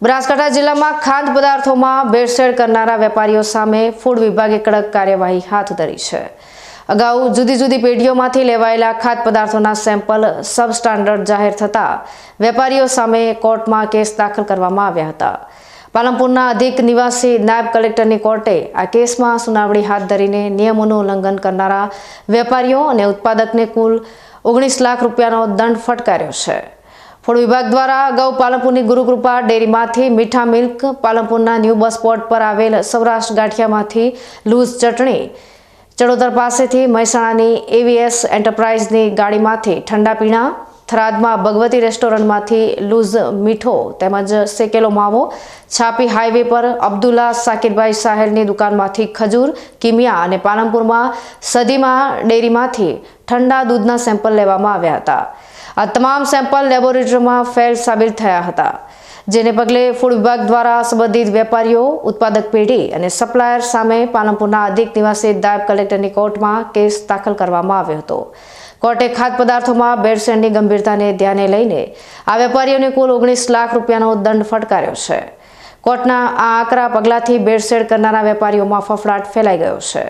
બનાસકાંઠા જિલ્લામાં ખાદ્ય પદાર્થોમાં ભેળસેળ કરનારા વેપારીઓ સામે ફૂડ વિભાગે કડક કાર્યવાહી હાથ ધરી છે। અગાઉ જુદી જુદી પેઢીઓમાંથી લેવાયેલા ખાદ્ય પદાર્થોના સેમ્પલ સબ સ્ટાન્ડર્ડ જાહેર થતા વેપારીઓ સામે કોર્ટમાં કેસ દાખલ કરવામાં આવ્યા હતા। પાલનપુરના અધિક નિવાસી નાયબ કલેક્ટરની કોર્ટે આ કેસમાં સુનાવણી હાથ ધરીને નિયમોનું ઉલ્લંઘન કરનારા વેપારીઓ અને ઉત્પાદકને કુલ 19 લાખ રૂપિયાનો દંડ ફટકાર્યો છે। ફૂડ વિભાગ દ્વારા અગાઉ પાલનપુરની ગુરુકૃપા ડેરીમાંથી મીઠા મિલ્ક, પાલનપુરના ન્યૂ બસ સ્પોટ પર આવેલ સૌરાષ્ટ્ર ગાંઠિયામાંથી લૂઝ ચટણી, ચડોતર પાસેથી મહેસાણાની એવીએસ એન્ટરપ્રાઇઝની ગાડીમાંથી ઠંડા પીણા, થરાદમાં ભગવતી રેસ્ટોરન્ટમાંથી લૂઝ મીઠો તેમજ શેકેલો માવો, છાપી હાઈવે પર અબ્દુલ્લા સાકિરભાઈ સાહેલની દુકાનમાંથી ખજૂર, કિમિયા અને પાલનપુરમાં સદીમાં ડેરીમાંથી ઠંડા દૂધના સેમ્પલ લેવામાં આવ્યા હતા। આ તમામ સેમ્પલ લેબોરેટરીમાં ફેલ સાબિત થયા હતા, જેને પગલે ફૂડ વિભાગ દ્વારા સંબંધિત વેપારીઓ, ઉત્પાદક પેઢી અને સપ્લાયર સામે પાલનપુરના અધિક નિવાસી નાયબ કલેક્ટરની કોર્ટમાં કેસ દાખલ કરવામાં આવ્યો હતો। કોર્ટે ખાદ્ય પદાર્થોમાં ભેળસેળની ગંભીરતાને ધ્યાને લઈને આ વેપારીઓને કુલ 19 લાખ રૂપિયાનો દંડ ફટકાર્યો છે। કોર્ટના આ આકરા પગલાંથી ભેળસેળ કરનારા વેપારીઓમાં ફફડાટ ફેલાઈ ગયો છે।